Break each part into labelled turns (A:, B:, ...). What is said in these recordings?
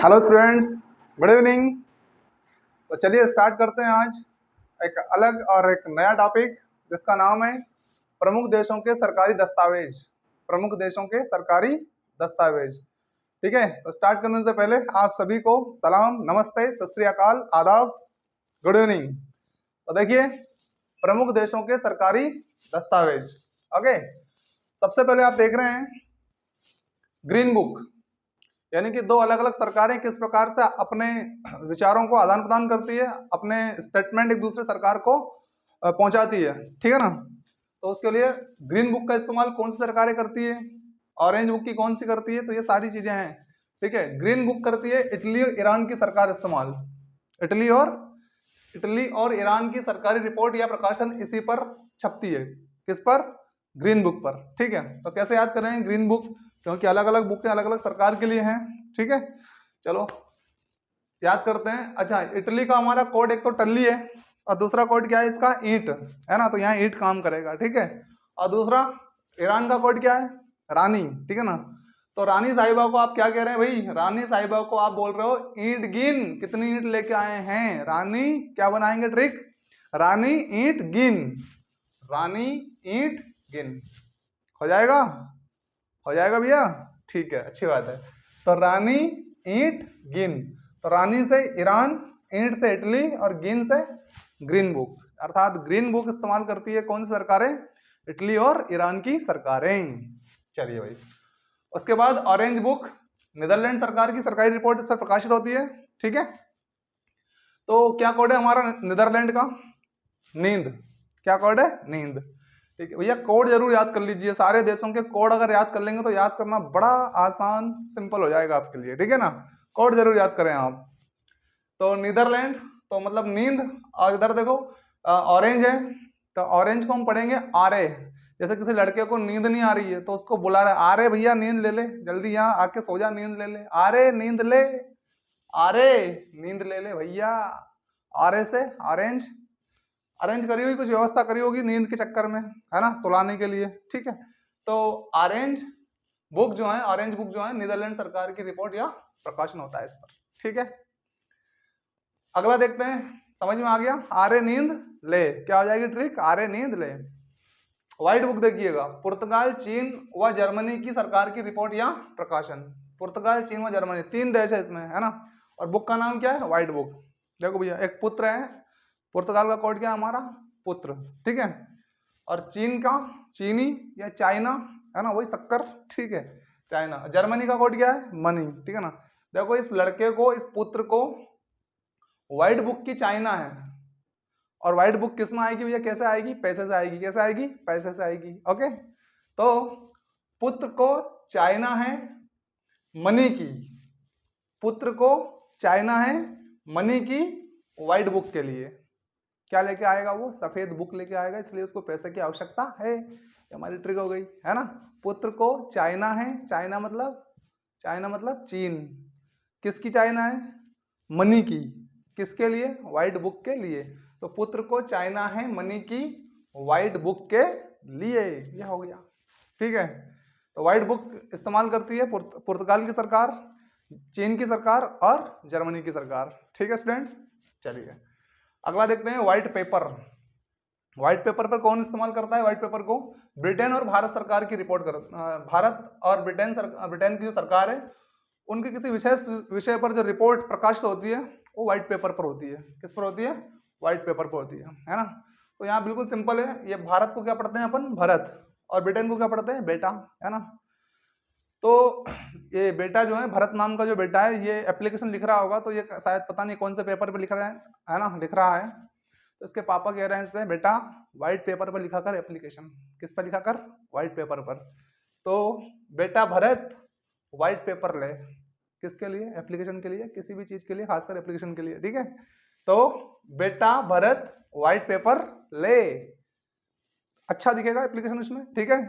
A: Hello students, good evening. तो चलिए start करते हैं आज एक अलग और एक नया टॉपिक जिसका नाम है प्रमुख देशों के सरकारी दस्तावेज। प्रमुख देशों के सरकारी दस्तावेज। ठीक है, तो स्टार्ट करने से पहले आप सभी को सलाम, नमस्ते, सत श्री अकाल, आदाब, गुड इवनिंग। तो देखिए, प्रमुख देशों के सरकारी दस्तावेज। ओके, सबसे पहले आप देख रहे हैं ग्रीन बुक, यानी कि दो अलग अलग सरकारें किस प्रकार से अपने विचारों को आदान प्रदान करती है, अपने स्टेटमेंट एक दूसरे सरकार को पहुंचाती है। ठीक है ना। तो उसके लिए ग्रीन बुक का इस्तेमाल कौन सी सरकारें करती है, ऑरेंज बुक की कौन सी करती है, तो ये सारी चीजें हैं। ठीक है, ग्रीन बुक करती है इटली और ईरान की सरकार इस्तेमाल। इटली और ईरान की सरकारी रिपोर्ट या प्रकाशन इसी पर छपती है। किस पर? ग्रीन बुक पर। ठीक है, तो कैसे याद करें ग्रीन बुक, क्योंकि अलग अलग बुकें अलग अलग सरकार के लिए हैं। ठीक है, चलो याद करते हैं। अच्छा, इटली का हमारा कोड एक तो टल्ली है और दूसरा कोड क्या है इसका? ईंट है ना, तो यहाँ ईंट काम करेगा। ठीक है, और दूसरा ईरान का कोड क्या है? रानी। ठीक है ना। तो रानी साहिबा को आप क्या कह रहे हैं भाई? रानी साहिबा को आप बोल रहे हो ईंट गिन, कितनी ईंट लेके आए हैं। रानी क्या बनाएंगे ट्रिक? रानी ईंट गिन, रानी ईंट गिन। हो जाएगा? हो जाएगा भैया? ठीक है, अच्छी बात है। तो रानी ईंट गिन, तो रानी से ईरान, ईंट से इटली और गिन से ग्रीन बुक। अर्थात ग्रीन बुक इस्तेमाल करती है कौन सी सरकारें? इटली और ईरान की सरकारें। चलिए भाई, उसके बाद ऑरेंज बुक, नीदरलैंड सरकार की सरकारी रिपोर्ट इस पर प्रकाशित होती है। ठीक है, तो क्या कोड है हमारा नीदरलैंड का? नींद। क्या कोड है? नींद। ठीक है भैया, कोड जरूर याद कर लीजिए। सारे देशों के कोड अगर याद कर लेंगे तो याद करना बड़ा आसान, सिंपल हो जाएगा आपके लिए। ठीक है ना, कोड जरूर याद करें आप। तो नीदरलैंड तो मतलब नींद, और इधर देखो ऑरेंज है, तो ऑरेंज को हम पढ़ेंगे आरे। जैसे किसी लड़के को नींद नहीं आ रही है तो उसको बुला रहा है, आरे भैया नींद ले ले, जल्दी यहाँ आके सो जा, नींद ले ले, आरे नींद ले, आरे नींद ले ले भैया। आरे से ऑरेंज, अरेंज करी हुई, कुछ व्यवस्था करी होगी नींद के चक्कर में, है ना, सुलाने के लिए। ठीक है, तो ऑरेंज बुक जो है, ऑरेंज बुक जो है, नीदरलैंड सरकार की रिपोर्ट या प्रकाशन होता है इस पर। ठीक है, अगला देखते हैं। समझ में आ गया? आरे नींद ले, क्या हो जाएगी ट्रिक? आरे नींद ले। व्हाइट बुक देखिएगा, पुर्तगाल, चीन व जर्मनी की सरकार की रिपोर्ट या प्रकाशन। पुर्तगाल, चीन व जर्मनी, तीन देश है इसमें, है ना। और बुक का नाम क्या है? White book. देखो भैया, एक पुत्र है, पुर्तगाल का कोड क्या है हमारा? पुत्र। ठीक है, और चीन का चीनी या चाइना, है ना, वही शक्कर। ठीक है, चाइना। जर्मनी का कोड क्या है? मनी। ठीक है ना। देखो, इस लड़के को, इस पुत्र को व्हाइट बुक की चाइना है, और व्हाइट बुक किस में आएगी भैया? कैसे आएगी? पैसे से आएगी। कैसे आएगी? पैसे से आएगी। ओके, तो पुत्र को चाइना है मनी की, पुत्र को चाइना है मनी की व्हाइट बुक के लिए। क्या लेके आएगा वो? सफेद बुक लेके आएगा, इसलिए उसको पैसे की आवश्यकता है। हमारी ट्रिक हो गई, है ना। पुत्र को चाइना है, चाइना मतलब चीन। किसकी चाइना है? मनी की। किसके लिए? व्हाइट बुक के लिए। तो पुत्र को चाइना है मनी की व्हाइट बुक के लिए, यह हो गया। ठीक है, तो व्हाइट बुक इस्तेमाल करती है पुर्तगाल की सरकार, चीन की सरकार और जर्मनी की सरकार। ठीक है स्टूडेंट्स, चलिए अगला देखते हैं। White paper. व्हाइट पेपर पर कौन इस्तेमाल करता है? व्हाइट पेपर को ब्रिटेन और भारत सरकार की रिपोर्ट कर, भारत और ब्रिटेन की जो सरकार है, उनके किसी विशेष विषय पर जो रिपोर्ट प्रकाशित होती है वो व्हाइट पेपर पर होती है। किस पर होती है? व्हाइट पेपर पर होती है ना। तो यहाँ बिल्कुल सिंपल है, ये भारत को क्या पढ़ते हैं अपन? भरत, और ब्रिटेन को क्या पढ़ते हैं? बेटा, है ना। तो ये बेटा जो है, भरत नाम का जो बेटा है, ये एप्लीकेशन लिख रहा होगा, तो ये शायद है, पता नहीं कौन से पेपर पे लिख रहा है ना, लिख रहा है। तो इसके पापा कह रहे हैं इससे, बेटा व्हाइट पेपर पर लिखा कर एप्लीकेशन। किस पर लिखा कर? व्हाइट पेपर पर। तो बेटा भरत व्हाइट पेपर ले। किसके लिए? एप्लीकेशन के लिए, किसी भी चीज के लिए, खासकर एप्लीकेशन के लिए। ठीक है, तो बेटा भरत व्हाइट पेपर ले, अच्छा दिखेगा एप्लीकेशन उसमें। ठीक है,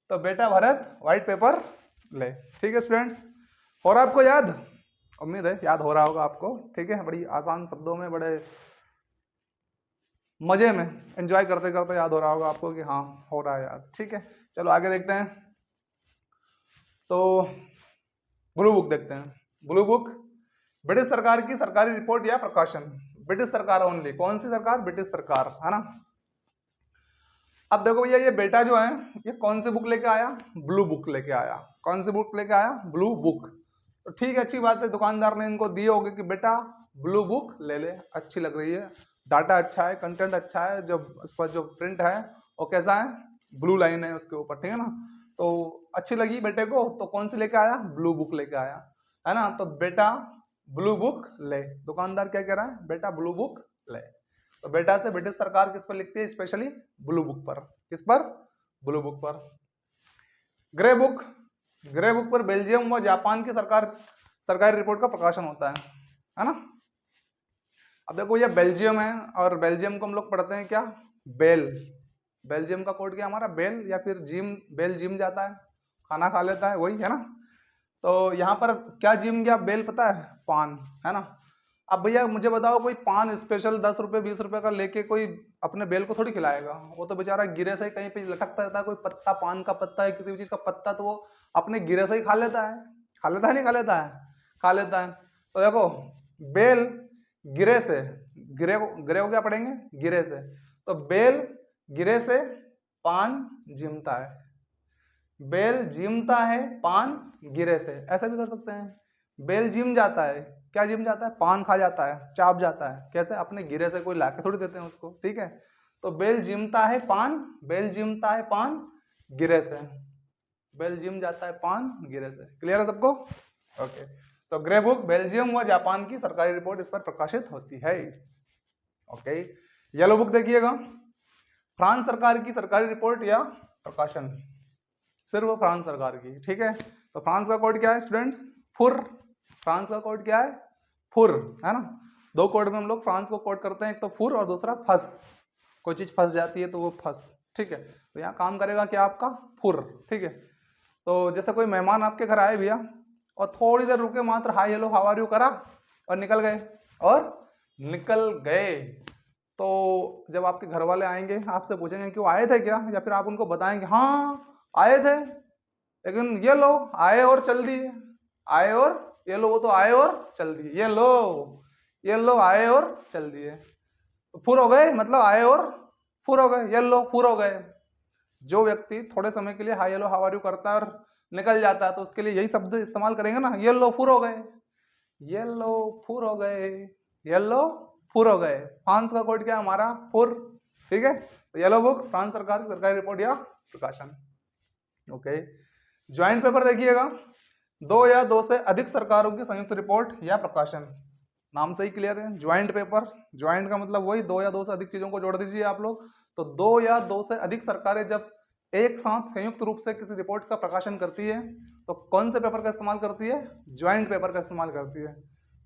A: तो बेटा भरत व्हाइट पेपर ले। ठीक है स्टूडेंट्स, हो रहा आपको याद? उम्मीद है याद हो रहा होगा आपको। ठीक है, बड़ी आसान शब्दों में, बड़े मजे में, एंजॉय करते करते याद हो रहा होगा आपको कि हाँ हो रहा है याद। ठीक है, चलो आगे देखते हैं। तो ब्लू बुक देखते हैं। ब्लू बुक ब्रिटिश सरकार की सरकारी रिपोर्ट या प्रकाशन, ब्रिटिश सरकार ओनली, कौन सी सरकार? ब्रिटिश सरकार, है ना। अब देखो भैया ये बेटा जो है ये कौन सी बुक लेके आया? ब्लू बुक लेके आया। कौन सी बुक लेके आया? Blue book. तो ठीक है, अच्छी बात है, दुकानदार ने इनको दिए होंगे कि बेटा ब्लू बुक ले ले, अच्छी लग रही है, डाटा अच्छा है, कंटेंट अच्छा है, जो उस पर जो प्रिंट है वो कैसा है? ब्लू लाइन है उसके ऊपर, ठीक है ना। तो अच्छी लगी बेटे को, तो कौन सी लेके आया? ब्लू बुक लेके आया, है ना। तो बेटा ब्लू बुक ले, दुकानदार क्या कह रहा है? बेटा ब्लू बुक ले। तो बेटा से ब्रिटिश सरकार किस पर लिखती है? स्पेशली ब्लू बुक पर। किस पर? ब्लू बुक पर। ग्रे बुक, ग्रे बुक पर बेल्जियम व जापान की सरकारी रिपोर्ट का प्रकाशन होता है ना। अब देखो ये बेल्जियम है, और बेल्जियम को हम लोग पढ़ते हैं क्या? बेल। बेल्जियम का कोड क्या हमारा? बेल, या फिर जिम, बेल जिम जाता है, खाना खा लेता है, वही है ना। तो यहाँ पर क्या जिम गया? बेल पता है? पान, है ना। अब भैया मुझे बताओ, कोई पान स्पेशल 10 रुपये 20 रुपये का लेके कोई अपने बेल को थोड़ी खिलाएगा? वो तो बेचारा गिरे से ही कहीं पे लटकता रहता है, कोई पत्ता, पान का पत्ता है, किसी भी चीज का पत्ता, तो वो अपने गिरे से ही खा लेता है। खा लेता है नहीं खा लेता है? खा लेता है। तो देखो बेल गिरे से, गिरे को क्या पढ़ेंगे? गिरे से। तो बेल गिरे से, पान जिमता है। बेल जिमता है, पान गिरे से, ऐसा भी कर सकते हैं। बेल जिम जाता है, क्या जिम जाता है? पान खा जाता है, चाप जाता है, कैसे? अपने गिरे से कोई लाके थोड़ी देते हैं उसको, ठीक है। तो बेल जिमता है पान, बेल जिमता है पान गिरे से, बेल जिम जाता है पान गिरे से। क्लियर है सबको? ओके। तो ग्रे बुक बेल्जियम व जापान की सरकारी रिपोर्ट इस पर प्रकाशित होती है। ओके। येलो बुक देखिएगा, फ्रांस सरकार की सरकारी रिपोर्ट या प्रकाशन, सिर्फ फ्रांस सरकार की, ठीक है। तो फ्रांस का कोड क्या है स्टूडेंट्स? फुर। फ्रांस का कोड क्या है? फुर, है ना। दो कोड में हम लोग फ्रांस को कोड करते हैं, एक तो फुर और दूसरा फस। कोई चीज फंस जाती है तो वो फस, ठीक है। तो यहाँ काम करेगा क्या आपका? फुर, ठीक है। तो जैसे कोई मेहमान आपके घर आए भैया, और थोड़ी देर रुके, मात्र hi hello how are you करा और निकल गए, तो जब आपके घर वाले आएंगे आपसे पूछेंगे कि वो आए थे क्या, या फिर आप उनको बताएंगे हाँ आए थे, लेकिन ये लो आए और चल दिए, आए और ये लो, वो तो आए और चल दिए, ये लो आए और चल दिए, तो फुर हो गए, मतलब आए और फुर हो गए, ये लो फुर हो गए। जो व्यक्ति थोड़े समय के लिए hi hello how are you करता है और निकल जाता है, तो उसके लिए यही शब्द इस्तेमाल करेंगे ना, ये लो फुर हो गए, ये लो फुर हो गए, ये लो फुर हो गए। फ्रांस का कोड क्या है हमारा? फुर, ठीक है। तो येलो बुक फ्रांस सरकार की सरकारी रिपोर्ट या प्रकाशन। ओके। ज्वाइंट पेपर देखिएगा, दो या दो से अधिक सरकारों की संयुक्त रिपोर्ट या प्रकाशन, नाम से ही क्लियर है, ज्वाइंट पेपर। ज्वाइंट का मतलब वही, दो या दो से अधिक चीजों को जोड़ दीजिए आप लोग। तो दो या दो से अधिक सरकारें जब एक साथ संयुक्त रूप से किसी रिपोर्ट का प्रकाशन करती है, तो कौन से पेपर का इस्तेमाल करती है? ज्वाइंट पेपर का इस्तेमाल करती है।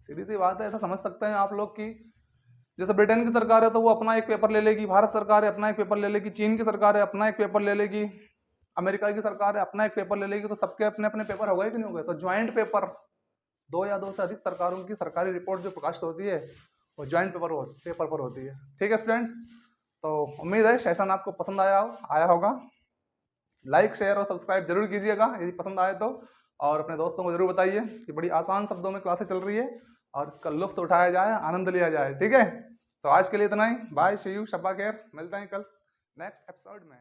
A: सीधी सी बात है, ऐसा समझ सकते हैं आप लोग कि जैसे ब्रिटेन की सरकार है तो वो अपना एक पेपर ले लेगी, भारत सरकार है अपना एक पेपर ले लेगी, चीन की सरकार है अपना एक पेपर ले लेगी, अमेरिका की सरकार है अपना एक पेपर ले लेगी, तो सबके अपने अपने पेपर हो गए कि नहीं हो गए? तो ज्वाइंट पेपर, दो या दो से अधिक सरकारों की सरकारी रिपोर्ट जो प्रकाशित होती है वो ज्वाइंट पेपर पर होती है, ठीक है स्टूडेंट्स। तो उम्मीद है सेशन आपको पसंद आया होगा। लाइक शेयर और सब्सक्राइब जरूर कीजिएगा यदि पसंद आए तो, और अपने दोस्तों को जरूर बताइए कि बड़ी आसान शब्दों में क्लासेस चल रही है और इसका लुत्फ उठाया जाए, आनंद लिया जाए, ठीक है। तो आज के लिए इतना ही, बाय, सी यू, शब्बा खैर, मिलते हैं कल नेक्स्ट एपिसोड में।